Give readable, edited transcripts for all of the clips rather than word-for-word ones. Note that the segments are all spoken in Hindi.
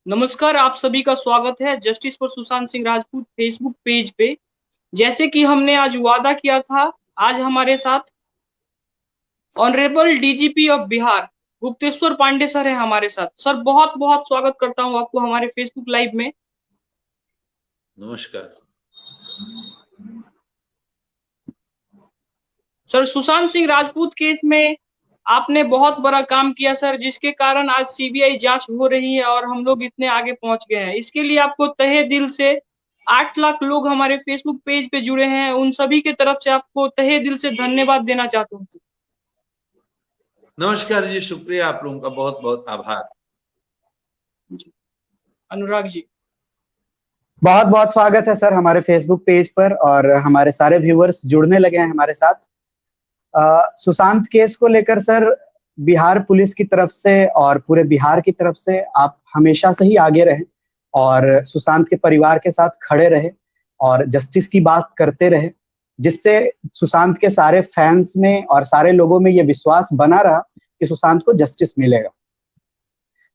नमस्कार, आप सभी का स्वागत है justice for Sushant Singh Rajput Facebook page पे। जैसे कि हमने आज वादा किया था, आज हमारे साथ honourable DGP of Bihar Gupteshwar Pandey sir है हमारे साथ। सर बहुत-बहुत स्वागत करता हूँ आपको हमारे फेसबुक लाइव में। नमस्कार। सर सुशांत सिंह राजपूत केस में आपने बहुत बड़ा काम किया सर, जिसके कारण आज सीबीआई जांच हो रही है और हम लोग इतने आगे पहुंच गए हैं। इसके लिए आपको तहे दिल से 8 लाख लोग हमारे फेसबुक पेज पे जुड़े हैं, उन सभी की तरफ से आपको तहे दिल से धन्यवाद देना चाहता हूँ। नमस्कार जी, शुक्रिया, आप लोगों का बहुत बहुत आभार। अनुराग जी। बहुत बहुत स्वागत है सर हमारे फेसबुक पेज पर, और हमारे सारे व्यूअर्स जुड़ने लगे हैं हमारे साथ। सुशांत केस को लेकर सर बिहार पुलिस की तरफ से और पूरे बिहार की तरफ से आप हमेशा से ही आगे रहे और सुशांत के परिवार के साथ खड़े रहे और जस्टिस की बात करते रहे, जिससे सुशांत के सारे फैंस में और सारे लोगों में ये विश्वास बना रहा कि सुशांत को जस्टिस मिलेगा।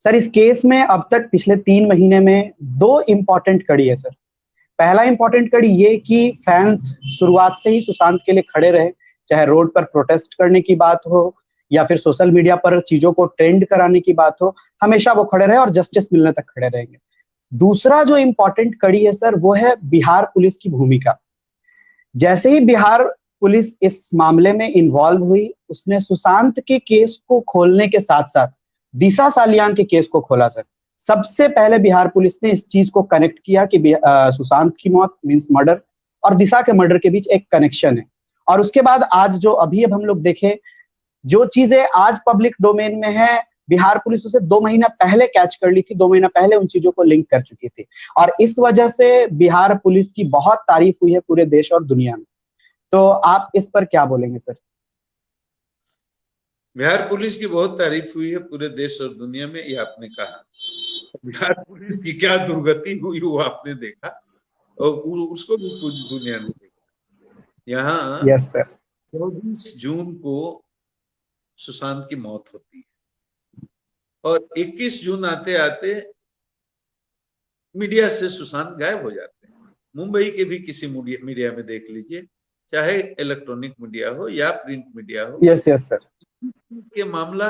सर इस केस में अब तक पिछले 3 महीने में 2 इम्पोर्टेंट कड़ी है सर। पहला इम्पोर्टेंट कड़ी ये कि फैंस शुरुआत से ही सुशांत के लिए खड़े रहे, चाहे रोड पर प्रोटेस्ट करने की बात हो या फिर सोशल मीडिया पर चीजों को ट्रेंड कराने की बात हो, हमेशा वो खड़े रहे और जस्टिस मिलने तक खड़े रहेंगे। दूसरा जो इम्पोर्टेंट कड़ी है सर, वो है बिहार पुलिस की भूमिका। जैसे ही बिहार पुलिस इस मामले में इन्वॉल्व हुई, उसने सुशांत के केस को खोलने के साथ साथ दिशा सालियान के केस को खोला सर। सबसे पहले बिहार पुलिस ने इस चीज को कनेक्ट किया कि सुशांत की मौत मींस मर्डर और दिशा के मर्डर के बीच एक कनेक्शन है। और उसके बाद आज जो अभी अब हम लोग देखें, जो चीजें आज पब्लिक डोमेन में है, बिहार पुलिस उसे 2 महीना पहले कैच कर ली थी, 2 महीना पहले उन चीजों को लिंक कर चुकी थी। और इस वजह से बिहार पुलिस की बहुत तारीफ हुई है पूरे देश और दुनिया में। तो आप इस पर क्या बोलेंगे सर? बिहार पुलिस की बहुत तारीफ हुई है पूरे देश और दुनिया में, ये आपने कहा। बिहार पुलिस की क्या दुर्गति हुई वो आपने देखा और उसको भी पूरी दुनिया ने देखा। यहाँ यस सर। 24 जून को सुशांत की मौत होती है और 21 जून आते आते मीडिया से सुशांत गायब हो जाते हैं। मुंबई के भी किसी मीडिया में देख लीजिए, चाहे इलेक्ट्रॉनिक मीडिया हो या प्रिंट मीडिया हो, यस यस सर। के मामला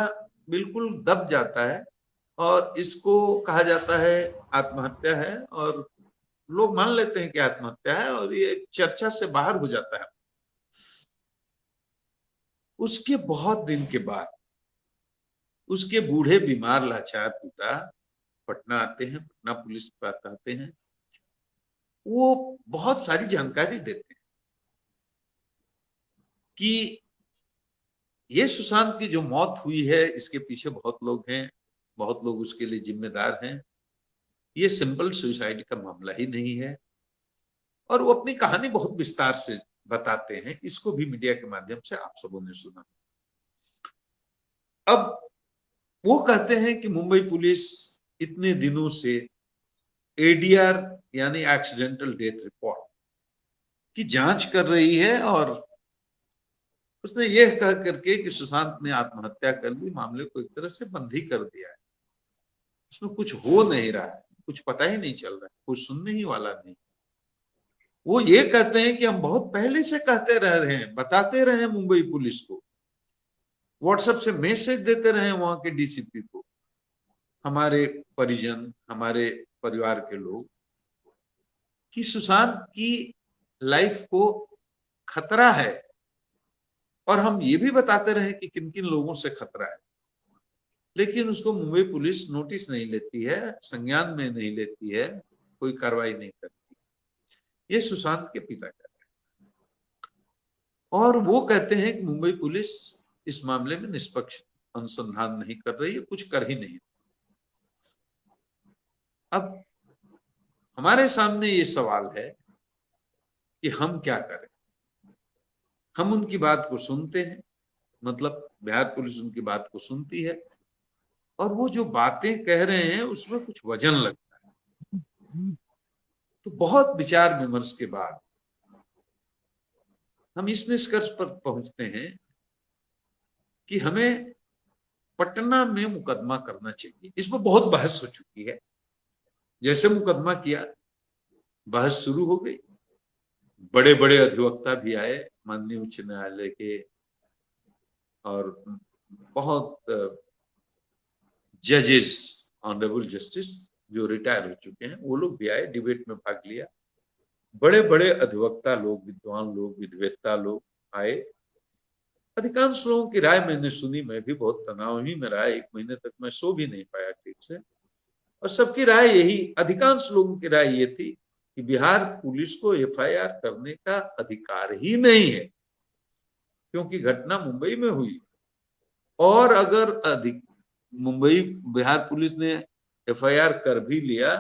बिल्कुल दब जाता है और इसको कहा जाता है आत्महत्या है और लोग मान लेते हैं कि आत्महत्या है और ये चर्चा से बाहर हो जाता है। उसके बहुत दिन के बाद उसके बूढ़े बीमार लाचार पिता पटना आते हैं, पटना पुलिस के पास आते हैं। वो बहुत सारी जानकारी देते हैं कि ये सुशांत की जो मौत हुई है इसके पीछे बहुत लोग हैं, बहुत लोग उसके लिए जिम्मेदार हैं। ये सिंपल सुसाइड का मामला ही नहीं है। और वो अपनी कहानी बहुत विस्तार से बताते हैं, इसको भी मीडिया के माध्यम से आप सबों ने सुना। अब वो कहते हैं कि मुंबई पुलिस इतने दिनों से एडीआर यानी एक्सीडेंटल डेथ रिपोर्ट की जांच कर रही है और उसने यह कह करके कि सुशांत ने आत्महत्या कर ली, मामले को एक तरह से बंद ही कर दिया है। उसमें कुछ हो नहीं रहा है, कुछ पता ही नहीं चल रहा है, कुछ सुनने ही वाला नहीं। वो ये कहते हैं कि हम बहुत पहले से कहते रहे हैं, बताते रहे मुंबई पुलिस को, व्हाट्सएप से मैसेज देते रहे वहां के डीसीपी को, हमारे परिजन, हमारे परिवार के लोग, कि सुशांत की लाइफ को खतरा है। और हम ये भी बताते रहे कि किन किन लोगों से खतरा है, लेकिन उसको मुंबई पुलिस नोटिस नहीं लेती है, संज्ञान में नहीं लेती है, कोई कार्रवाई नहीं करती। ये सुशांत के पिता कहते हैं और वो कहते हैं कि मुंबई पुलिस इस मामले में निष्पक्ष अनुसंधान नहीं कर रही है, कुछ कर ही नहीं। अब हमारे सामने ये सवाल है कि हम क्या करें। हम उनकी बात को सुनते हैं, मतलब बिहार पुलिस उनकी बात को सुनती है और वो जो बातें कह रहे हैं उसमें कुछ वजन लगता है। तो बहुत विचार विमर्श के बाद हम इस निष्कर्ष पर पहुंचते हैं कि हमें पटना में मुकदमा करना चाहिए। इस पर बहुत बहस हो चुकी है जैसे मुकदमा किया, बहस शुरू हो गई। बड़े बड़े अधिवक्ता भी आए माननीय उच्च न्यायालय के, और बहुत जजेस, ऑनरेबल जस्टिस जो रिटायर हो चुके हैं, वो लोग भी आए, डिबेट में भाग लिया। बड़े बड़े अधिवक्ता लोग, विद्वान लोग, विद्वता लोग आए। अधिकांश लोगों की राय मैंने सुनी। मैं भी बहुत तनाव ही में रहा, 1 महीने तक मैं सो भी नहीं पाया ठीक से। और सबकी राय यही, अधिकांश लोगों की राय ये थी कि बिहार पुलिस को एफआईआर करने का अधिकार ही नहीं है, क्योंकि घटना मुंबई में हुई। और अगर बिहार पुलिस ने एफआईआर कर भी लिया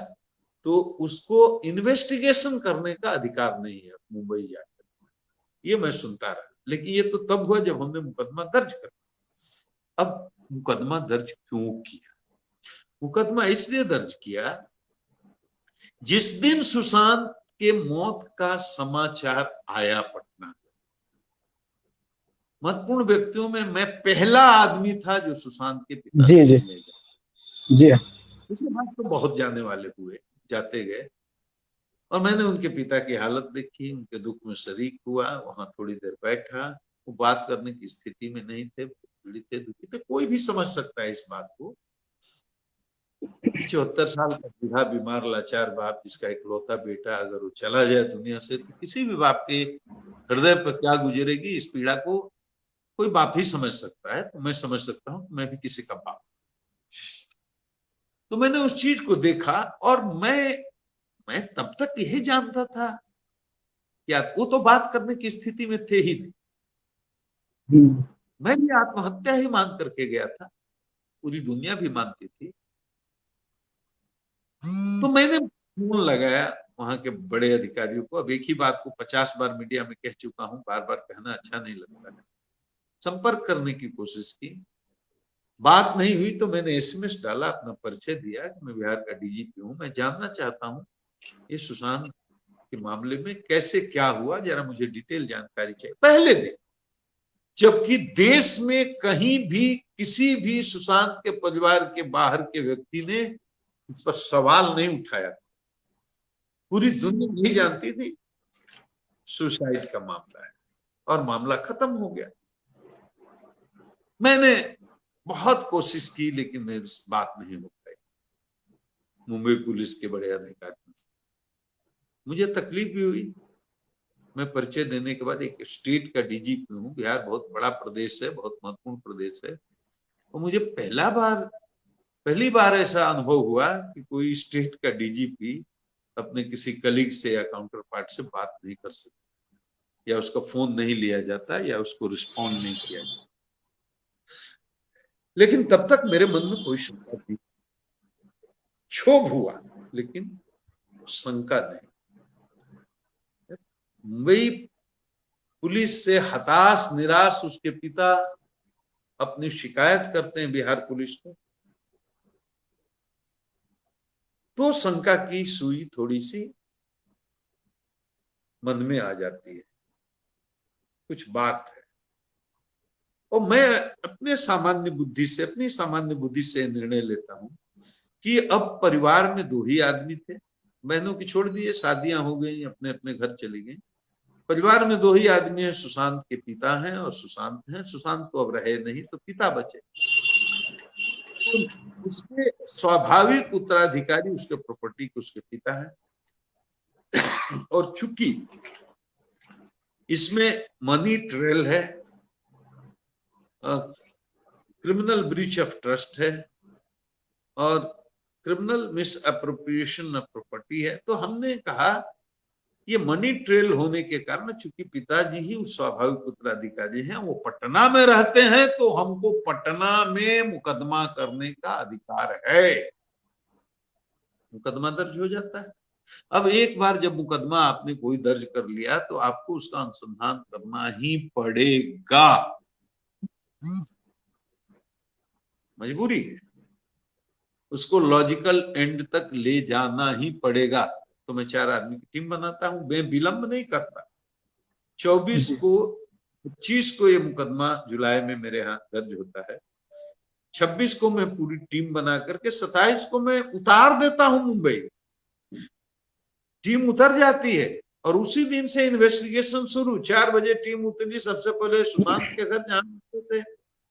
तो उसको इन्वेस्टिगेशन करने का अधिकार नहीं है मुंबई जाकर। ये मैं सुनता रहा, लेकिन ये तो तब हुआ जब हमने मुकदमा दर्ज कर। अब मुकदमा दर्ज क्यों किया? मुकदमा इसलिए दर्ज किया, जिस दिन सुशांत के मौत का समाचार आया पटना, महत्वपूर्ण व्यक्तियों में मैं पहला आदमी था जो सुशांत के पिता जी से जी मिलने गया। जी उसके बाद तो बहुत जाने वाले हुए, जाते गए, और मैंने उनके पिता की हालत देखी, उनके दुख में शरीक हुआ, वहां थोड़ी देर बैठा। वो बात करने की स्थिति में नहीं थे, पीड़ित थे, दुखी थे। कोई भी समझ सकता है इस बात को। 74 साल का बूढ़ा, बीमार, लाचार बाप, जिसका इकलौता बेटा अगर वो चला जाए दुनिया से, तो किसी भी बाप के हृदय पर क्या गुजरेगी, इस पीड़ा को कोई बाप ही समझ सकता है। तो मैं समझ सकता हूँ, मैं भी किसी का बाप। तो मैंने उस चीज को देखा, और मैं तब तक यही जानता था कि वो तो बात करने की स्थिति में थे ही नहीं। मैं भी आत्महत्या ही मान करके गया था, पूरी दुनिया भी मानती थी। तो मैंने फोन लगाया वहां के बड़े अधिकारियों को। अब एक ही बात को 50 बार मीडिया में कह चुका हूं, बार बार कहना अच्छा नहीं लगता है। संपर्क करने की कोशिश की, बात नहीं हुई तो मैंने एसएमएस डाला, अपना परिचय दिया कि मैं बिहार का डीजीपी हूं, मैं जानना चाहता हूं ये सुशांत के मामले में कैसे क्या हुआ, जरा मुझे डिटेल जानकारी चाहिए। पहले दिन, जबकि देश में कहीं भी किसी भी सुशांत के परिवार के बाहर के व्यक्ति ने इस पर सवाल नहीं उठाया। पूरी दुनिया नहीं जानती थी सुसाइड का मामला है, और मामला खत्म हो गया। मैंने बहुत कोशिश की, लेकिन मेरी बात नहीं हो पाई मुंबई पुलिस के बड़े अधिकारी। मुझे तकलीफ भी हुई। मैं परिचय देने के बाद, एक स्टेट का डीजीपी हूँ, बिहार बहुत बड़ा प्रदेश है, बहुत महत्वपूर्ण प्रदेश है, और मुझे पहली बार ऐसा अनुभव हुआ कि कोई स्टेट का डीजीपी अपने किसी कलीग से या काउंटर पार्ट से बात नहीं कर सकता, या उसका फोन नहीं लिया जाता, या उसको रिस्पॉन्ड नहीं किया जाता। लेकिन तब तक मेरे मन में कोई शंका थी, क्षोभ हुआ लेकिन शंका नहीं। मुंबई पुलिस से हताश, निराश उसके पिता अपनी शिकायत करते हैं बिहार पुलिस को, तो शंका की सुई थोड़ी सी मन में आ जाती है, कुछ बात है। और मैं अपनी सामान्य बुद्धि से निर्णय लेता हूं कि अब परिवार में 2 ही आदमी थे। बहनों की छोड़ दिए, शादियां हो गई, अपने अपने घर चली गई। परिवार में 2 ही आदमी हैं, सुशांत के पिता हैं और सुशांत हैं। सुशांत तो अब रहे नहीं, तो पिता बचे। तो उसके स्वाभाविक उत्तराधिकारी उसके प्रॉपर्टी के उसके पिता है। और चूंकि इसमें मनी ट्रेल है, क्रिमिनल ब्रीच ऑफ ट्रस्ट है, और criminal miss appropriation of property है, तो हमने कहा ये मनी ट्रेल होने के कारण, चूंकि पिताजी ही उस स्वाभाविक उत्तराधिकारी हैं, वो पटना में रहते हैं, तो हमको पटना में मुकदमा करने का अधिकार है। मुकदमा दर्ज हो जाता है। अब एक बार जब मुकदमा आपने कोई दर्ज कर लिया, तो आपको उसका अनुसंधान करना ही पड़ेगा, मजबूरी है। उसको लॉजिकल एंड तक ले जाना ही पड़ेगा। तो मैं 4 आदमी की टीम बनाता हूं, मैं विलंब नहीं करता। 25 को ये मुकदमा जुलाई में मेरे यहाँ दर्ज होता है। 26 को मैं पूरी टीम बना करके 27 को मैं उतार देता हूं मुंबई। टीम उतर जाती है और उसी दिन से इन्वेस्टिगेशन शुरू। 4 बजे टीम उतरी, सबसे पहले सुशांत के घर जहां थे,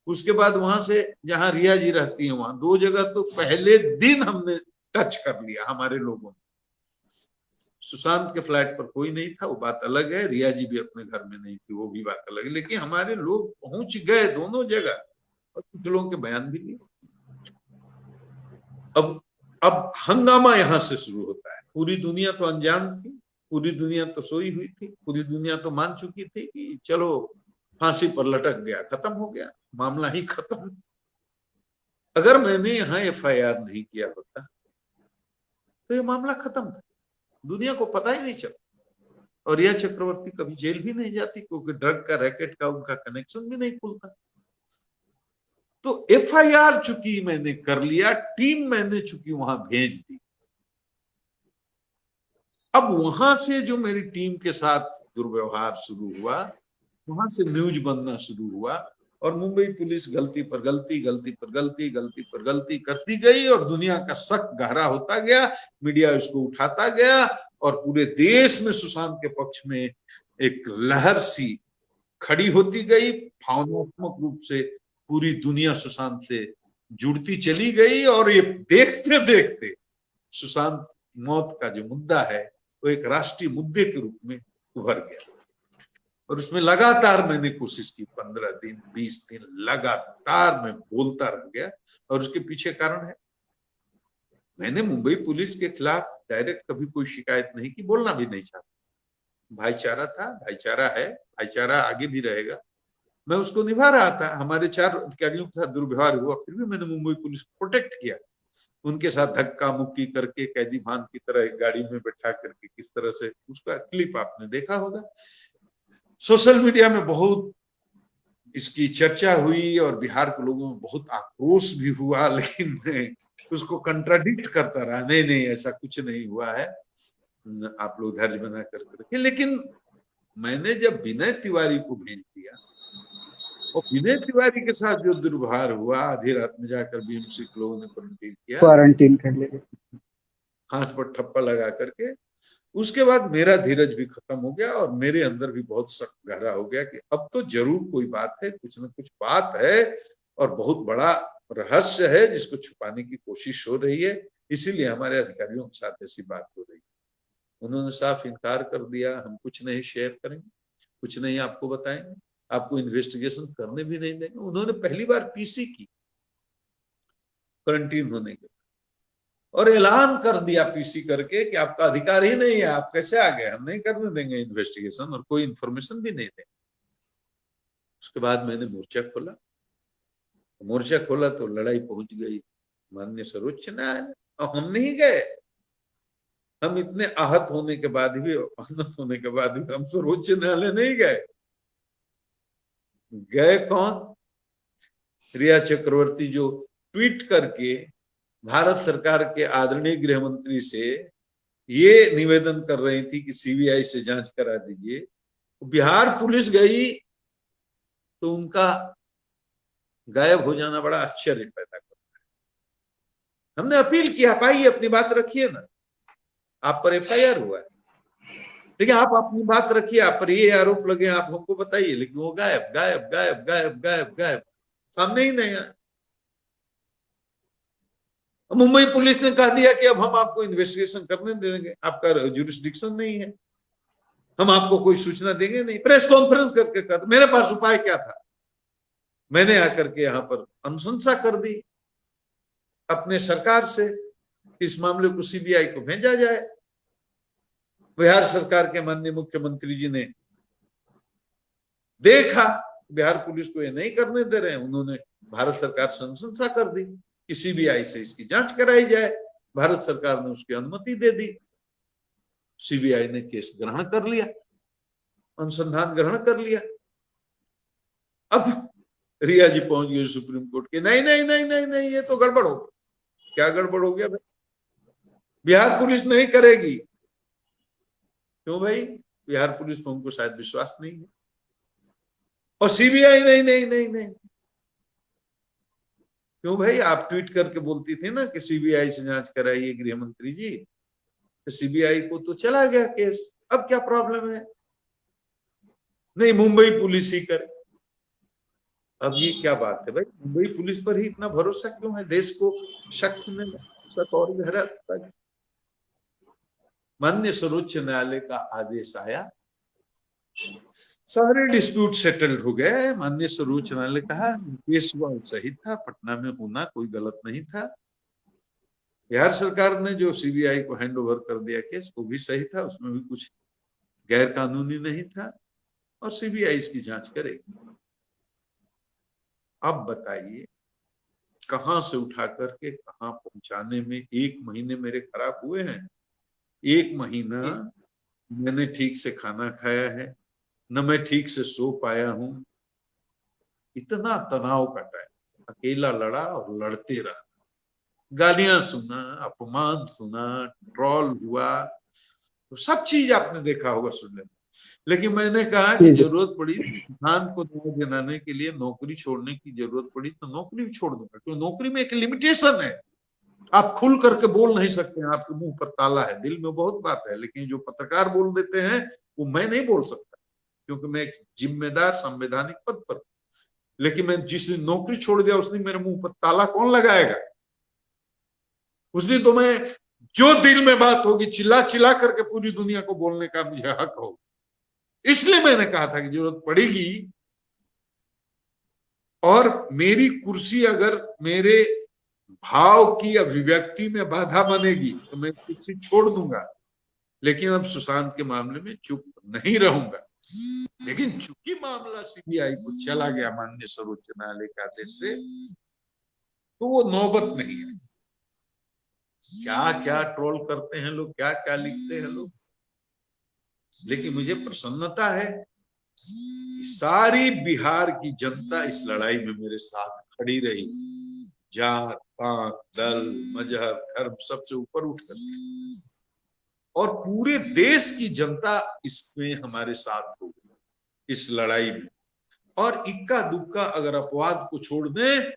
उसके बाद वहां से जहां रिया जी रहती है वहां, 2 जगह तो पहले दिन हमने टच कर लिया हमारे लोगों ने। सुशांत के फ्लैट पर कोई नहीं था, वो बात अलग है, रिया जी भी अपने घर में नहीं थी, वो भी बात अलग है, लेकिन हमारे लोग पहुंच गए दोनों जगह और कुछ लोगों के बयान भी लिए। अब हंगामा यहां से शुरू होता है। पूरी दुनिया तो अनजान थी, पूरी दुनिया तो सोई हुई थी, पूरी दुनिया तो मान चुकी थी कि चलो फांसी पर लटक गया, खत्म हो गया, मामला ही खत्म। अगर मैंने यहाँ एफआईआर नहीं किया होता तो ये मामला खत्म था, दुनिया को पता ही नहीं चलता और रिया चक्रवर्ती कभी जेल भी नहीं जाती, क्योंकि ड्रग का रैकेट का उनका कनेक्शन भी नहीं खुलता। तो एफआईआर चूंकि मैंने कर लिया, टीम मैंने चूंकि वहां भेज दी, अब वहां से जो मेरी टीम के साथ दुर्व्यवहार शुरू हुआ, वहां से न्यूज बनना शुरू हुआ और मुंबई पुलिस गलती पर गलती, गलती पर गलती, गलती पर गलती करती गई और दुनिया का शक गहरा होता गया, मीडिया उसको उठाता गया और पूरे देश में सुशांत के पक्ष में एक लहर सी खड़ी होती गई। भावनात्मक रूप से पूरी दुनिया सुशांत से जुड़ती चली गई और ये देखते देखते सुशांत मौत का जो मुद्दा है वो एक राष्ट्रीय मुद्दे के रूप में उभर गया और उसमें लगातार मैंने कोशिश की, 15 दिन 20 दिन लगातार मैं बोलता रह गया। और उसके पीछे कारण है, मैंने मुंबई पुलिस के खिलाफ डायरेक्ट कभी कोई शिकायत नहीं की, बोलना भी नहीं चाहता। भाईचारा था, भाईचारा है, भाईचारा आगे भी रहेगा, मैं उसको निभा रहा था। हमारे 4 अधिकारियों के साथ दुर्व्यवहार हुआ, फिर भी मैंने मुंबई पुलिस को प्रोटेक्ट किया, उनके साथ धक्का मुक्की करके कैदी भान की तरह एक गाड़ी में बैठा करके किस तरह से, उसका क्लिप आपने देखा होगा। सोशल मीडिया में बहुत इसकी चर्चा हुई और बिहार के लोगों में बहुत आक्रोश भी हुआ, लेकिन मैं उसको कंट्राडिक्ट करता रहा, नहीं नहीं ऐसा कुछ नहीं हुआ है, आप लोग धैर्य बना कर रखे। लेकिन मैंने जब विनय तिवारी को भेज दिया और विनय तिवारी के साथ जो दुर्व्यवहार हुआ, आधी रात में जाकर बीएमसी के लोगों ने क्वारंटीन कर लिया, हाथ पर ठप्पा लगा करके, उसके बाद मेरा धीरज भी खत्म हो गया और मेरे अंदर भी बहुत शक गहरा हो गया कि अब तो जरूर कोई बात है, कुछ न कुछ बात है और बहुत बड़ा रहस्य है जिसको छुपाने की कोशिश हो रही है, इसीलिए हमारे अधिकारियों के साथ ऐसी बात हो रही है। उन्होंने साफ इनकार कर दिया, हम कुछ नहीं शेयर करेंगे, कुछ नहीं आपको बताएंगे, आपको इन्वेस्टिगेशन करने भी नहीं देंगे। उन्होंने पहली बार पीसी की क्वारंटीन होने के और ऐलान कर दिया पीसी करके कि आपका अधिकार ही नहीं है, आप कैसे आ गए, हम नहीं करने देंगे इन्वेस्टिगेशन और कोई इंफॉर्मेशन भी नहीं देंगे। उसके बाद मैंने मोर्चा खोला तो लड़ाई पहुंच गई माननीय सर्वोच्च न्यायालय और हम नहीं गए। हम इतने आहत होने के बाद भी, अनत होने के बाद भी हम सर्वोच्च न्यायालय नहीं गए। गए कौन? रिया चक्रवर्ती, जो ट्वीट करके भारत सरकार के आदरणीय गृह मंत्री से ये निवेदन कर रही थी कि सीबीआई से जांच करा दीजिए। बिहार पुलिस गई तो उनका गायब हो जाना बड़ा आश्चर्य पैदा करता है। हमने अपील किया, आप आइए अपनी बात रखिए ना, आप पर एफआईआर हुआ है, देखिए आप अपनी बात रखिए, आप पर ये आरोप लगे, आप हमको बताइए, लेकिन वो गायब गायब गायब गायब गायब गायब, सामने ही नहीं आया। मुंबई पुलिस ने कह दिया कि अब हम आपको इन्वेस्टिगेशन करने देंगे, आपका जुरिस्डिक्शन नहीं है, हम आपको कोई सूचना देंगे नहीं। प्रेस कॉन्फ्रेंस करके कर, मेरे पास उपाय क्या था? मैंने आकर के यहाँ पर अनुशंसा कर दी अपने सरकार से, इस मामले को सीबीआई को भेजा जाए। बिहार सरकार के माननीय मुख्यमंत्री जी ने देखा बिहार पुलिस को ये नहीं करने दे रहे हैं, उन्होंने भारत सरकार से अनुशंसा कर दी कि सीबीआई से इसकी जांच कराई जाए। भारत सरकार ने उसकी अनुमति दे दी, सीबीआई ने केस ग्रहण कर लिया, अनुसंधान ग्रहण कर लिया। अब रिया जी पहुंच गई सुप्रीम कोर्ट के, नहीं नहीं नहीं नहीं नहीं ये तो गड़बड़ हो गया। क्या गड़बड़ हो गया भाई? बिहार पुलिस नहीं करेगी। क्यों भाई? बिहार पुलिस पर उनको शायद विश्वास नहीं है। और सीबीआई नहीं नहीं नहीं नहीं, क्यों भाई? आप ट्वीट करके बोलती थी ना कि सीबीआई से जांच कराइए गृह मंत्री जी, सीबीआई को तो चला गया केस, अब क्या प्रॉब्लम है? नहीं, मुंबई पुलिस ही करे। अब ये क्या बात है भाई, मुंबई पुलिस पर ही इतना भरोसा क्यों है? देश को शक में शक और गहरा तक। माननीय सर्वोच्च न्यायालय का आदेश आया, सारे डिस्प्यूट सेटल्ड हो गए। माननीय सर्वोच्च न्यायालय कहा केस हुआ सही था, पटना में होना कोई गलत नहीं था। बिहार सरकार ने जो सीबीआई को हैंड ओवर कर दिया केस, वो भी सही था, उसमें भी कुछ गैर कानूनी नहीं था, और सीबीआई इसकी जांच करेगी। अब बताइए कहां से उठा करके कहां पहुंचाने में 1 महीने मेरे खराब हुए हैं। 1 महीना मैंने ठीक से खाना खाया है, न मैं ठीक से सो पाया हूं। इतना तनाव कटा है, अकेला लड़ा और लड़ते रहा, गालियां सुना, अपमान सुना, ट्रोल हुआ, तो सब चीज आपने देखा होगा, सुनने। लेकिन मैंने कहा कि जरूरत पड़ी किसान को न्याय दिलाने के लिए नौकरी छोड़ने की जरूरत पड़ी तो नौकरी भी छोड़ दूंगा, क्योंकि नौकरी में एक लिमिटेशन है। आप खुल करके बोल नहीं सकते हैं, आपके मुंह पर ताला है, दिल में बहुत बात है, लेकिन जो पत्रकार बोल देते हैं वो मैं नहीं बोल सकता, क्योंकि मैं एक जिम्मेदार संवैधानिक पद पर। लेकिन मैं जिस दिन नौकरी छोड़ दिया उस दिन मेरे मुंह पर ताला कौन लगाएगा? उस दिन तो मैं जो दिल में बात होगी चिल्ला चिल्ला करके पूरी दुनिया को बोलने का मुझे हक होगा। इसलिए मैंने कहा था कि जरूरत पड़ेगी, और मेरी कुर्सी अगर मेरे भाव की अभिव्यक्ति में बाधा बनेगी तो मैं कुर्सी छोड़ दूंगा, लेकिन अब सुशांत के मामले में चुप नहीं रहूंगा। लेकिन चूंकि मामला सीबीआई को चला गया माननीय सर्वोच्च न्यायालय के आदेश से, तो वो नौबत नहीं है। क्या क्या ट्रोल करते हैं लोग, क्या क्या लिखते हैं लोग, लेकिन मुझे प्रसन्नता है सारी बिहार की जनता इस लड़ाई में मेरे साथ खड़ी रही। जात पात दल मजहब धर्म सबसे ऊपर उठ कर, और पूरे देश की जनता इसमें हमारे साथ हो गई इस लड़ाई में। और इक्का दुक्का अगर अपवाद को छोड़ दें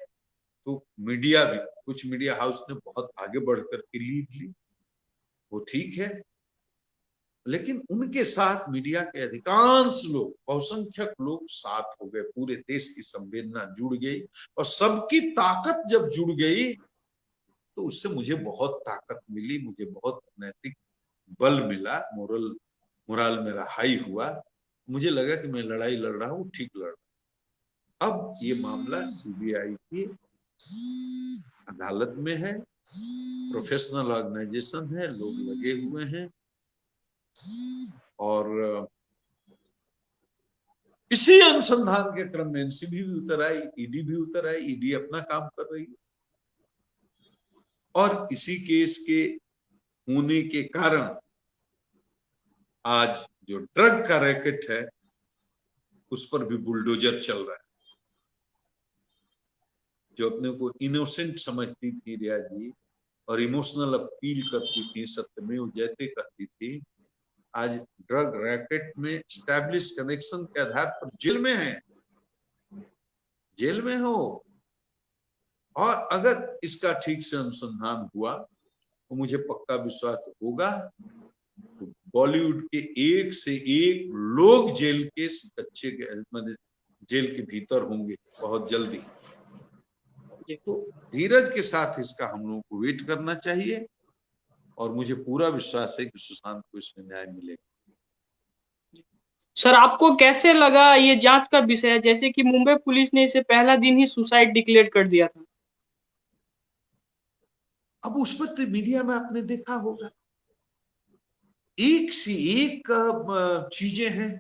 तो मीडिया भी, कुछ मीडिया हाउस ने बहुत आगे बढ़कर के लीड ली, वो ठीक है, लेकिन उनके साथ मीडिया के अधिकांश लोग, बहुसंख्यक लोग साथ हो गए। पूरे देश की संवेदना जुड़ गई, और सबकी ताकत जब जुड़ गई तो उससे मुझे बहुत ताकत मिली, मुझे बहुत नैतिक बल मिला, मोरल मेरा हाई हुआ। मुझे लगा कि मैं लड़ाई लड़ रहा हूं, ठीक लड़ रहा हूं। अब ये मामला सीबीआई की अदालत में है, प्रोफेशनल ऑर्गेनाइजेशन है, लोग लगे हुए हैं, और इसी अनुसंधान के क्रम में एनसीबी भी उतर आई, ईडी भी उतर आई। ईडी अपना काम कर रही है, और इसी केस के होने के कारण आज जो ड्रग का रैकेट है उस पर भी बुलडोजर चल रहा है। जो अपने को इनोसेंट समझती थी रिया जी और इमोशनल अपील करती थी, सत्यमेव जयते कहती थी, आज ड्रग रैकेट में एस्टैब्लिश कनेक्शन के आधार पर जेल में है, जेल में हो। और अगर इसका ठीक से अनुसंधान हुआ तो मुझे पक्का विश्वास होगा तो बॉलीवुड के एक से एक लोग जेल के कच्चे जेल के भीतर होंगे बहुत जल्दी। तो धीरज के साथ इसका हम लोगों को वेट करना चाहिए, और मुझे पूरा विश्वास है कि सुशांत को इसमें न्याय मिलेगा। सर आपको कैसे लगा ये जांच का विषय, जैसे कि मुंबई पुलिस ने इसे पहला दिन ही सुसाइड डिक्लेयर कर दिया था? अब उस पर तो मीडिया में आपने देखा होगा, एक से एक चीजें हैं।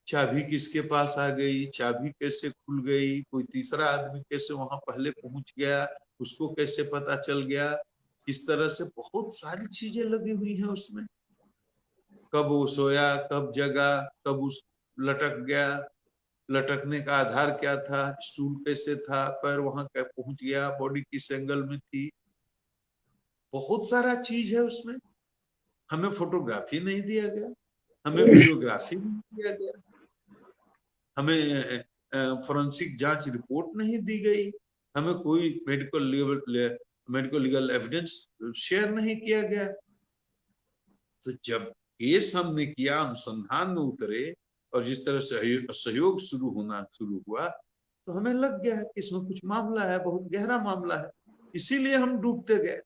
चाबी किसके पास आ गई, चाबी कैसे खुल गई, कोई तीसरा आदमी कैसे वहां पहले पहुंच गया, उसको कैसे पता चल गया, इस तरह से बहुत सारी चीजें लगी हुई हैं उसमें। कब वो सोया, कब जगा, कब उस लटक गया, लटकने का आधार क्या था, स्टूल कैसे था, पैर वहां क्या पहुंच गया, बॉडी किस एंगल में थी, बहुत सारा चीज है उसमें। हमें फोटोग्राफी नहीं दिया गया, हमें वीडियोग्राफी नहीं दिया गया, हमें फोरेंसिक जांच रिपोर्ट नहीं दी गई, हमें कोई medical medical legal evidence share नहीं किया गया। तो जब केस हमने किया, अनुसंधान में उतरे और जिस तरह से सहयोग शुरू हुआ, तो हमें लग गया है कि इसमें कुछ मामला है, बहुत गहरा मामला है, इसीलिए हम डूबते गए।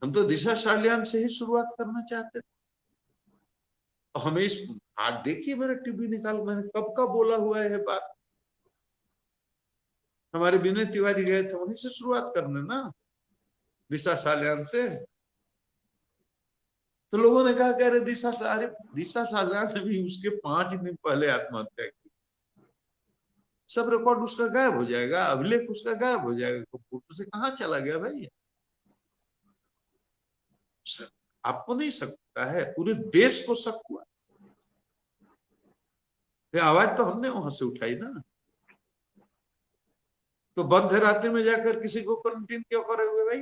हम तो दिशा सालियान से ही शुरुआत करना चाहते थे। और हमें इस आज देखिए, मेरा टीवी निकाल, मैंने कब का बोला हुआ है बात। हमारे विनय तिवारी गए थे वहीं से शुरुआत करने ना, दिशा सालियान से। तो लोगों ने कहा कह रहे दिशा सालियान ने भी उसके 5 दिन पहले आत्महत्या की। सब रिकॉर्ड उसका गायब हो जाएगा, अभिलेख उसका गायब हो जाएगा, तो फोटो से कहाँ चला गया भाई? आपको नहीं सकता है, पूरे देश को शक हुआ। ये आवाज तो हमने वहां से उठाई ना। तो बंद रात्रि में जाकर किसी को क्वारंटीन क्यों करे हुए भाई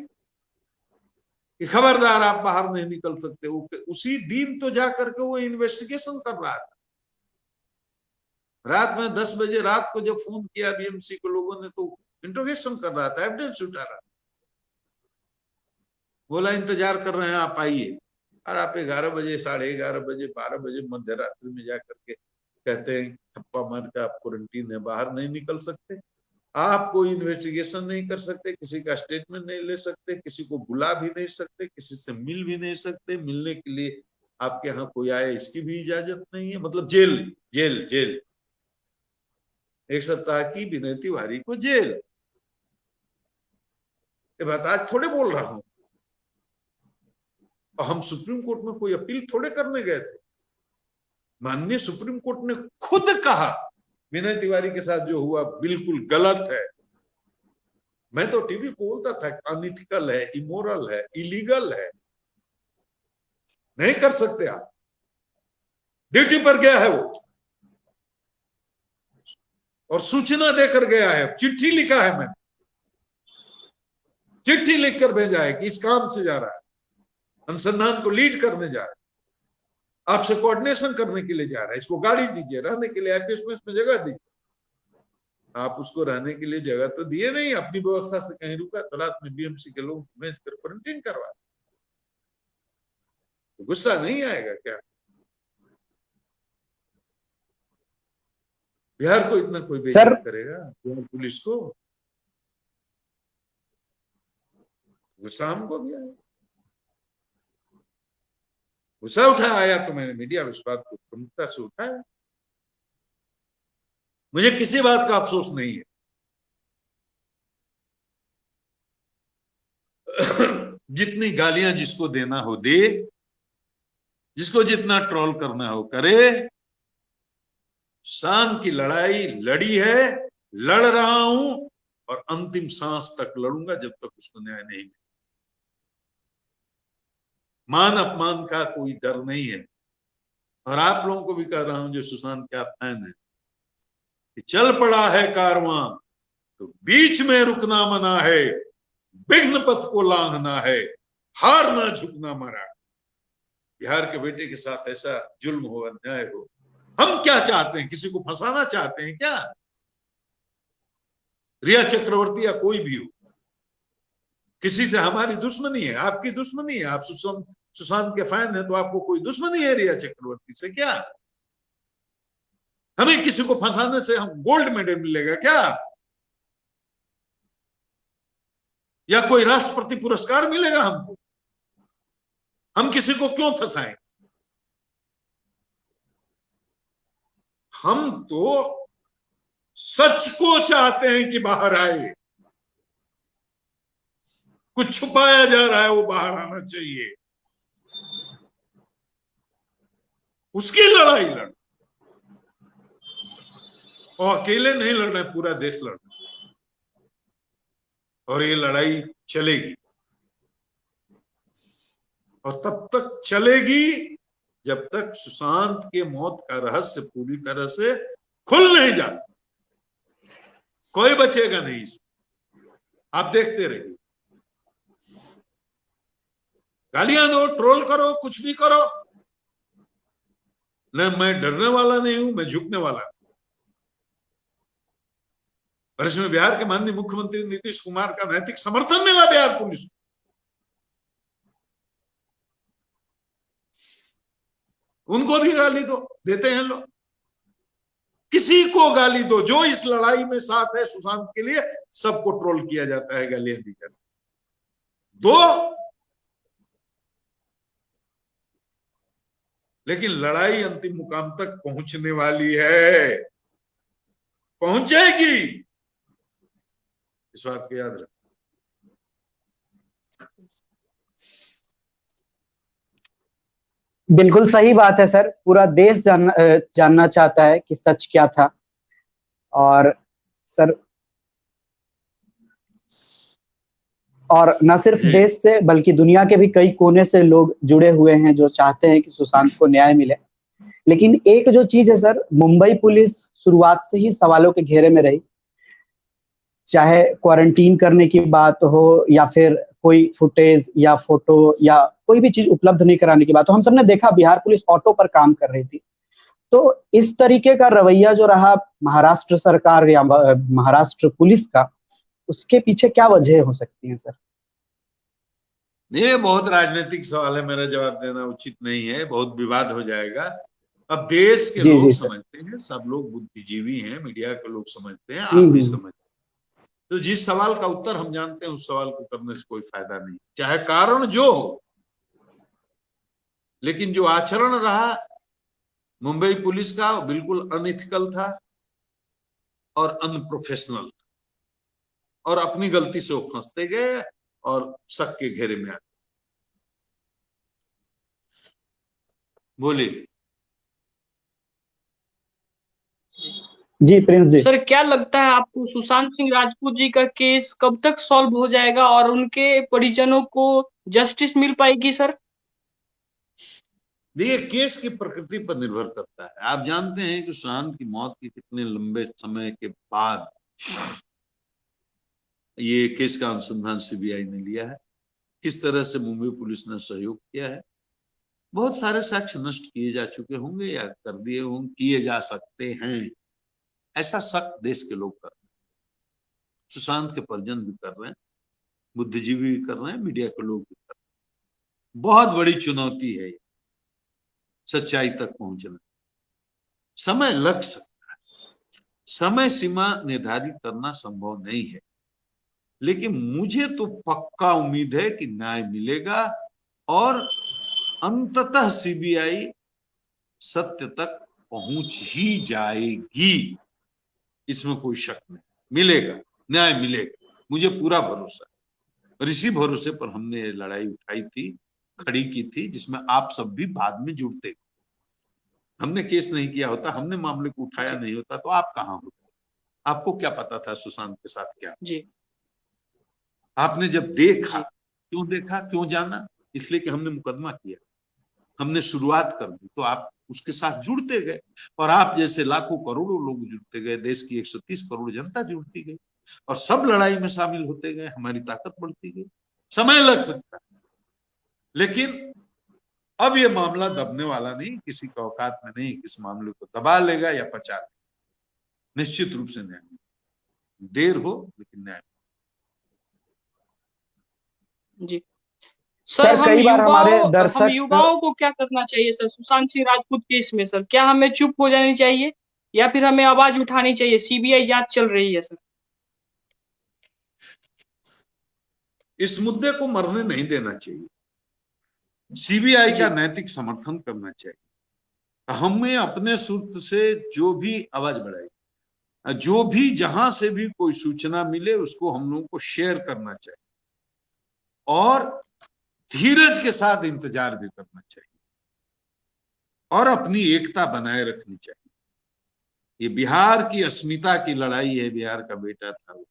कि खबरदार आप बाहर नहीं निकल सकते? वो उसी दिन तो जाकर के वो इन्वेस्टिगेशन कर रहा था। रात में 10 बजे रात को जब फोन किया बीएमसी को लोगों ने, तो इंट्रोगेशन कर रहा था, एविडेंस उठा रहा। बोला इंतजार कर रहे हैं, आप आइए। और आप 11 बजे, 11:30 बजे, 12 बजे मध्य रात्रि में जाकर के कहते हैं ठप्पा मार के आप क्वारंटीन है, बाहर नहीं निकल सकते, आप कोई इन्वेस्टिगेशन नहीं कर सकते, किसी का स्टेटमेंट नहीं ले सकते, किसी को बुला भी नहीं सकते, किसी से मिल भी नहीं सकते, मिलने के लिए आपके यहाँ कोई आए इसकी भी इजाजत नहीं है। मतलब जेल जेल जेल, 1 सप्ताह की विनय तिवारी को जेल। ये बात आज थोड़े बोल रहा हूं, और हम सुप्रीम कोर्ट में कोई अपील थोड़े करने गए थे। माननीय सुप्रीम कोर्ट ने खुद कहा विनय तिवारी के साथ जो हुआ बिल्कुल गलत है। मैं तो टीवी को बोलता था अनइथिकल है, इमोरल है, इलीगल है, नहीं कर सकते आप। ड्यूटी पर गया है वो और सूचना देकर गया है, चिट्ठी लिखा है, मैंने चिट्ठी लिखकर भेजा है कि इस काम से जा रहा है, अनुसंधान को लीड करने जा रहा है, आपसे कोऑर्डिनेशन करने के लिए जा रहा है, इसको गाड़ी दीजिए, रहने के लिए एडजस्टमेंट में जगह दीजिए। आप उसको रहने के लिए जगह तो दिए नहीं, अपनी व्यवस्था से कहीं रुका, तो रात में बीएमसी के लोग भेज कर क्वारंटीन करवा। तो गुस्सा नहीं आएगा क्या? बिहार को इतना कोई बेइज्जत करेगा? बिहार पुलिस को गुस्सा हमको भी आया, गुस्सा उठाया तो मैंने मीडिया में इस बात को प्रमुखता से उठाया। मुझे किसी बात का अफसोस नहीं है। जितनी गालियां जिसको देना हो दे, जिसको जितना ट्रोल करना हो करे। शान की लड़ाई लड़ी है, लड़ रहा हूं और अंतिम सांस तक लड़ूंगा जब तक उसको न्याय नहीं मिले। मान अपमान का कोई डर नहीं है। और आप लोगों को भी कह रहा हूं जो सुशांत के आप फैन हैं, कि चल पड़ा है कारवां तो बीच में रुकना मना है, विघ्न पथ को लांघना है, हार ना झुकना मरा। बिहार के बेटे के साथ ऐसा जुल्म हो, अन्याय हो। हम क्या चाहते हैं? किसी को फंसाना चाहते हैं क्या? रिया चक्रवर्ती या कोई भी हो, किसी से हमारी दुश्मनी है, आपकी दुश्मनी है। आप सुशांत के फैन है तो आपको कोई दुश्मनी है रिया चक्रवर्ती से क्या? हमें किसी को फंसाने से हम गोल्ड मेडल मिलेगा क्या? या कोई राष्ट्रपति पुरस्कार मिलेगा हमको? हम किसी को क्यों फंसाएं? हम तो सच को चाहते हैं कि बाहर आए। कुछ छुपाया जा रहा है, वो बाहर आना चाहिए। उसकी लड़ाई लड़, और अकेले नहीं लड़ रहे, पूरा देश लड़ रहा है। और ये लड़ाई चलेगी, और तब तक चलेगी जब तक सुशांत के मौत का रहस्य पूरी तरह से खुल नहीं जाता। कोई बचेगा नहीं इसमें, आप देखते रहिए। गालियां दो, ट्रोल करो, कुछ भी करो, न मैं डरने वाला नहीं हूं, मैं झुकने वाला हूं। और इसमें बिहार के माननीय मुख्यमंत्री नीतीश कुमार का नैतिक समर्थन मिला बिहार पुलिस को। उनको भी गाली दो, देते हैं लोग, किसी को गाली दो, जो इस लड़ाई में साथ है सुशांत के लिए, सबको ट्रोल किया जाता है, गालियां दी जाती दो। लेकिन लड़ाई अंतिम मुकाम तक पहुंचने वाली है, पहुंचेगी, इस बात को याद रखें। बिल्कुल सही बात है सर। पूरा देश जानना चाहता है कि सच क्या था। और सर, और न सिर्फ देश से बल्कि दुनिया के भी कई कोने से लोग जुड़े हुए हैं जो चाहते हैं कि सुशांत को न्याय मिले। लेकिन एक जो चीज है सर, मुंबई पुलिस शुरुआत से ही सवालों के घेरे में रही, चाहे क्वारंटीन करने की बात हो या फिर कोई फुटेज या फोटो या कोई भी चीज उपलब्ध नहीं कराने की बात हो। हम सबने देखा बिहार पुलिस ऑटो पर काम कर रही थी। तो इस तरीके का रवैया जो रहा महाराष्ट्र सरकार या महाराष्ट्र पुलिस का, उसके पीछे क्या वजह हो सकती है सर? ये बहुत राजनीतिक सवाल है, मेरा जवाब देना उचित नहीं है, बहुत विवाद हो जाएगा। अब देश के लोग समझते हैं, सब लोग बुद्धिजीवी हैं, मीडिया के लोग समझते हैं, आप भी समझते हैं। तो जिस सवाल का उत्तर हम जानते हैं उस सवाल को करने से कोई फायदा नहीं, चाहे कारण जो हो। लेकिन जो आचरण रहा मुंबई पुलिस का, वो बिल्कुल अनइथिकल था और अनप्रोफेशनल था, और अपनी गलती से वो फंसते गए और शक के घेरे में आ गए। बोलिए जी प्रिंस जी। सर, क्या लगता है आपको सुशांत सिंह राजपूत जी का केस कब तक सॉल्व हो जाएगा और उनके परिजनों को जस्टिस मिल पाएगी सर? देखिए, केस की प्रकृति पर निर्भर करता है। आप जानते हैं कि सुशांत की मौत के कितने लंबे समय के बाद ये केस का अनुसंधान सीबीआई ने लिया है, किस तरह से मुंबई पुलिस ने सहयोग किया है। बहुत सारे साक्ष्य नष्ट किए जा चुके होंगे या कर दिए होंगे, किए जा सकते हैं, ऐसा शक देश के लोग कर रहे हैं, सुशांत के परिजन भी कर रहे हैं, बुद्धिजीवी भी कर रहे हैं, मीडिया के लोग भी कर रहे हैं। बहुत बड़ी चुनौती है सच्चाई तक पहुंचना। समय लग सकता है, समय सीमा निर्धारित करना संभव नहीं है, लेकिन मुझे तो पक्का उम्मीद है कि न्याय मिलेगा और अंततः सीबीआई सत्य तक पहुंच ही जाएगी, इसमें कोई शक नहीं। मिलेगा, न्याय मिलेगा, मुझे पूरा भरोसा है। और इसी भरोसे पर हमने ये लड़ाई उठाई थी, खड़ी की थी, जिसमें आप सब भी बाद में जुड़ते। हमने केस नहीं किया होता, हमने मामले को उठाया नहीं होता, तो आप कहाँ होते? आपको क्या पता था सुशांत के साथ क्या? जी, आपने जब देखा, क्यों देखा, क्यों जाना? इसलिए कि हमने मुकदमा किया, हमने शुरुआत कर दी, तो आप उसके साथ जुड़ते गए, और आप जैसे लाखों करोड़ों लोग जुड़ते गए, देश की 130 करोड़ जनता जुड़ती गई, और सब लड़ाई में शामिल होते गए, हमारी ताकत बढ़ती गई। समय लग सकता है, लेकिन अब ये मामला दबने वाला नहीं, किसी का औकात में नहीं इस मामले को दबा लेगा या पचा लेगा। निश्चित रूप से न्याय, देर हो लेकिन न्याय। जी सर, कई बार हमारे हम दर्शक युवाओं को क्या करना चाहिए सर सुशांत सिंह राजपूत केस में? सर, क्या हमें चुप हो जानी चाहिए या फिर हमें आवाज उठानी चाहिए? सीबीआई जांच चल रही है सर। इस मुद्दे को मरने नहीं देना चाहिए, सीबीआई का नैतिक समर्थन करना चाहिए। हमें अपने सूत्र से जो भी आवाज बढ़ाई, जो भी जहां से भी कोई सूचना मिले उसको हम लोगों को शेयर करना चाहिए, और धीरज के साथ इंतजार भी करना चाहिए, और अपनी एकता बनाए रखनी चाहिए। ये बिहार की अस्मिता की लड़ाई है, बिहार का बेटा था,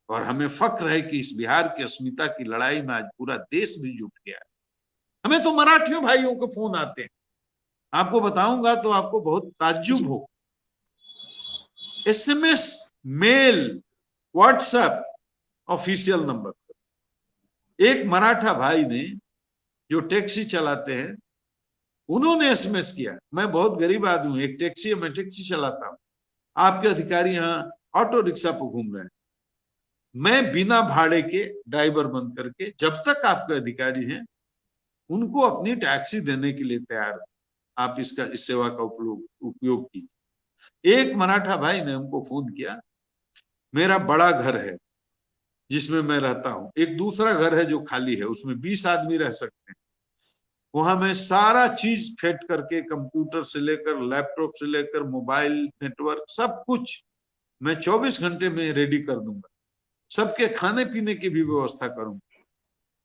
और हमें फक्र है कि इस बिहार की अस्मिता की लड़ाई में आज पूरा देश भी जुट गया है। हमें तो मराठियों भाइयों के फोन आते हैं, आपको बताऊंगा तो आपको बहुत ताज्जुब हो। SMS, mail, WhatsApp, official number पर एक मराठा भाई ने, जो टैक्सी चलाते हैं, उन्होंने SMS किया, मैं बहुत गरीब आदमी हूं, एक टैक्सी, मैं टैक्सी चलाता हूं, आपके अधिकारी यहाँ ऑटो रिक्शा पर घूम रहे हैं। मैं बिना भाड़े के ड्राइवर बन करके जब तक आपके अधिकारी हैं उनको अपनी टैक्सी देने के लिए तैयार हूं। आप इस सेवा का उपयोग कीजिए। एक मराठा भाई ने हमको फोन किया, मेरा बड़ा घर है जिसमें मैं रहता हूं, एक दूसरा घर है जो खाली है, उसमें 20 आदमी रह सकते हैं, वहां मैं सारा चीज फिट करके कंप्यूटर से लेकर लैपटॉप से लेकर मोबाइल नेटवर्क सब कुछ मैं 24 घंटे में रेडी कर दूंगा, सबके खाने पीने की भी व्यवस्था करूंगा।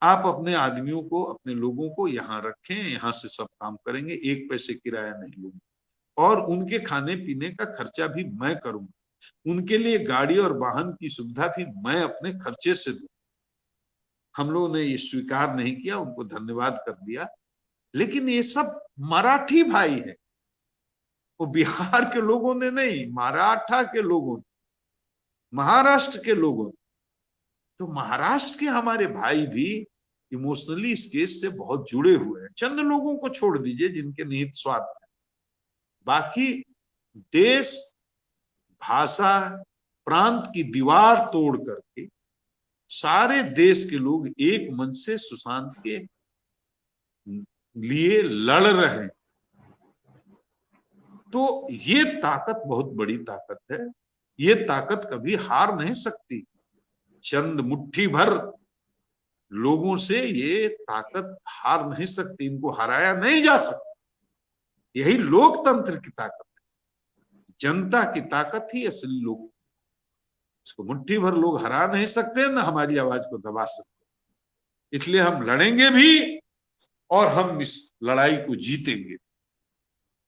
आप अपने आदमियों को, अपने लोगों को यहाँ रखें, यहाँ से सब काम करेंगे, एक पैसे किराया नहीं लूंगा, और उनके खाने पीने का खर्चा भी मैं करूंगा, उनके लिए गाड़ी और वाहन की सुविधा भी मैं अपने खर्चे से दूं। हम लोगों ने ये स्वीकार नहीं किया, उनको धन्यवाद कर दिया। लेकिन ये सब मराठी भाई है, वो बिहार के लोगों ने नहीं, मराठा के लोगों ने, महाराष्ट्र के लोगों ने। तो महाराष्ट्र के हमारे भाई भी इमोशनली इस केस से बहुत जुड़े हुए हैं। चंद लोगों को छोड़ दीजिए जिनके निहित स्वार्थ है, बाकी देश, भाषा, प्रांत की दीवार तोड़ करके सारे देश के लोग एक मन से सुशांत के लिए लड़ रहे हैं। तो ये ताकत बहुत बड़ी ताकत है, ये ताकत कभी हार नहीं सकती। चंद मुट्ठी भर लोगों से ये ताकत हार नहीं सकती, इनको हराया नहीं जा सकता। यही लोकतंत्र की ताकत है, जनता की ताकत ही असली लोक। इसको मुट्ठी भर लोग हरा नहीं सकते, ना हमारी आवाज को दबा सकते। इसलिए हम लड़ेंगे भी और हम इस लड़ाई को जीतेंगे,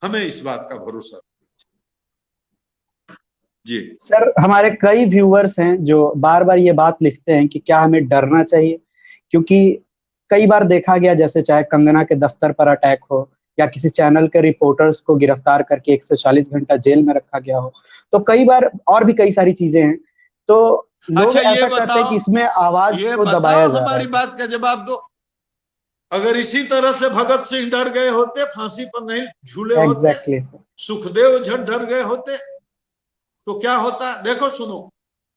हमें इस बात का भरोसा जी। सर, हमारे कई व्यूअर्स हैं जो बार बार ये बात लिखते हैं कि क्या हमें डरना चाहिए, क्योंकि कई बार देखा गया, जैसे चाहे कंगना के दफ्तर पर अटैक हो या किसी चैनल के रिपोर्टर्स को गिरफ्तार करके 140 घंटा जेल में रखा गया हो, तो कई बार और भी कई सारी चीजें हैं। तो लोग अच्छा, ऐसा कहते हैं कि इसमें आवाज को दबाया जा रहा है। हमारी बात का जवाब दो। अगर इसी तरह से भगत सिंह डर गए होते, फांसी पर नहीं झूले होते, सुखदेव झट डर गए होते, तो क्या होता? देखो सुनो,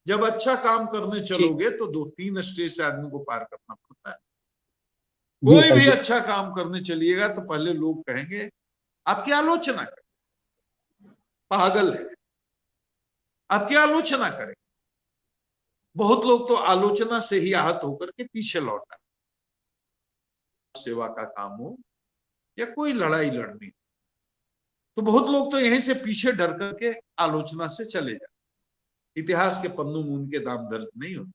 जब अच्छा काम करने चलोगे तो 2-3 स्टेज से आदमी को पार करना पड़ता है। कोई भी अच्छा काम करने चलिएगा तो पहले लोग कहेंगे आपकी आलोचना करें, पागल है, आपकी आलोचना करें। बहुत लोग तो आलोचना से ही आहत होकर के पीछे लौटा। सेवा का काम हो या कोई लड़ाई लड़नी, तो बहुत लोग तो यहीं से पीछे डर करके आलोचना से चले जाते। इतिहास के पन्नों में उनके दाम दर्ज नहीं होते।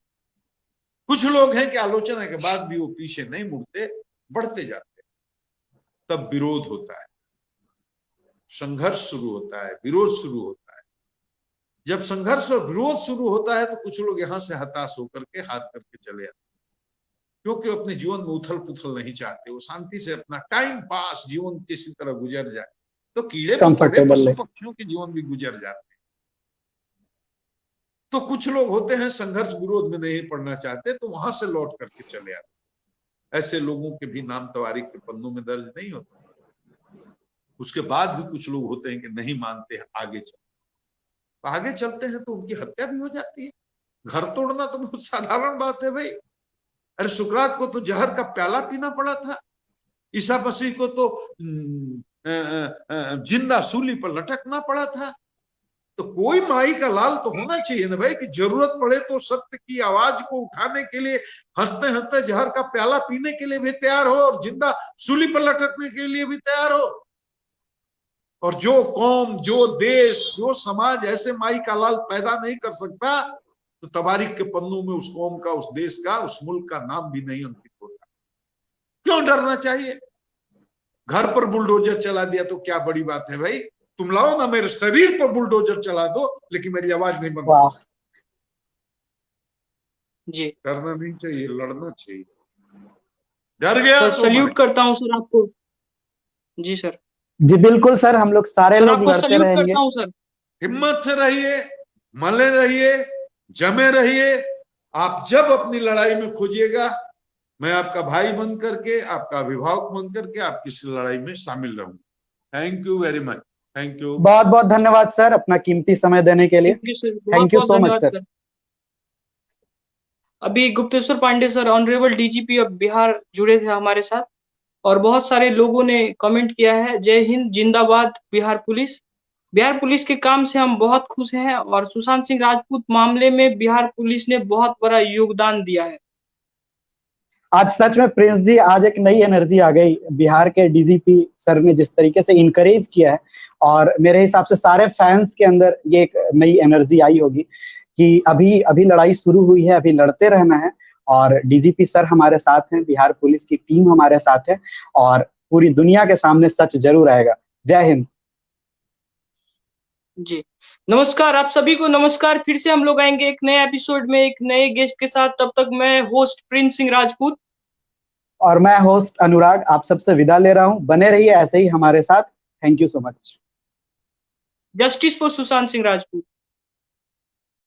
कुछ लोग हैं कि आलोचना के बाद भी वो पीछे नहीं मुड़ते, बढ़ते जाते। तब विरोध होता है, संघर्ष शुरू होता है, विरोध शुरू होता है। जब संघर्ष और विरोध शुरू होता है तो कुछ लोग यहां से हताश होकर के हार करके चले आते, क्योंकि अपने जीवन में उथल पुथल नहीं चाहते। वो शांति से अपना टाइम पास जीवन किसी तरह गुजर जाए। तो कीड़े मकोड़े पशु पक्षियों के जीवन भी गुजर जाते हैं। तो कुछ लोग होते हैं संघर्ष विरोध में नहीं पड़ना चाहते, तो वहां से लौट करके चले आते। ऐसे लोगों के भी नाम तवारीख के पन्नों में दर्ज नहीं होते। उसके बाद भी कुछ लोग होते हैं कि नहीं मानते हैं, आगे चलते। आगे चलते हैं तो उनकी हत्या भी हो जाती है। घर तोड़ना तो बहुत साधारण बात है भाई। अरे सुकरात को तो जहर का प्याला पीना पड़ा था, ईसा मसीह को तो जिंदा सूली पर लटकना पड़ा था। तो कोई माई का लाल तो होना चाहिए ना भाई, कि जरूरत पड़े तो सत्य की आवाज को उठाने के लिए हंसते हंसते जहर का प्याला पीने के लिए भी तैयार हो और जिंदा सूली पर लटकने के लिए भी तैयार हो। और जो कौम, जो देश, जो समाज ऐसे माई का लाल पैदा नहीं कर सकता, तो तवारीख के पन्नों में उस कौम का, उस देश का, उस मुल्क का नाम भी नहीं अंकित होता। क्यों डरना चाहिए? घर पर बुलडोजर चला दिया तो क्या बड़ी बात है भाई? तुम लाओ ना, मेरे शरीर पर बुलडोजर चला दो, लेकिन मेरी आवाज नहीं बंद हो सकती। जी, डरना नहीं चाहिए, लड़ना चाहिए। डर गया तो सल्यूट करता हूं सर आपको। जी सर। जी बिल्कुल सर, हम लोग सारे लोग लड़ते रहेंगे। करता हूं सर। हिम्मत से रहिए, मले रहिए, जमे रहिए। आप जब अपनी लड़ाई में खोजिएगा, मैं आपका भाई बन करके, आपका अभिभावक बन करके आपकी इस लड़ाई में शामिल रहूंगा। Thank you very much. Thank you. बहुत बहुत धन्यवाद सर अपना कीमती समय देने के लिए। Thank you sir, thank you बहुत सो मच धन्यवाद सर। सर। अभी Gupteshwar Pandey sir, honourable DGP of Bihar, जुड़े थे हमारे साथ और बहुत सारे लोगों ने कमेंट किया है, जय हिंद, जिंदाबाद बिहार पुलिस। बिहार पुलिस के काम से हम बहुत खुश हैं और सुशांत सिंह राजपूत मामले में बिहार पुलिस ने बहुत बड़ा योगदान दिया है। आज सच में प्रिंस जी, आज एक नई एनर्जी आ गई। बिहार के डीजीपी सर ने जिस तरीके से इनकरेज किया है, और मेरे हिसाब से सारे फैंस के अंदर ये एक नई एनर्जी आई होगी कि अभी अभी लड़ाई शुरू हुई है, अभी लड़ते रहना है। और डीजीपी सर हमारे साथ हैं, बिहार पुलिस की टीम हमारे साथ है, और पूरी दुनिया के सामने सच जरूर आएगा। जय हिंद जी नमस्कार, आप सभी को नमस्कार। फिर से हम लोग आएंगे एक नए एपिसोड में एक नए गेस्ट के साथ। तब तक मैं होस्ट प्रिंस सिंह राजपूत और मैं होस्ट अनुराग आप सबसे विदा ले रहा हूं। बने रहिए ऐसे ही हमारे साथ। Thank you so much. Justice for Sushant Singh Rajput.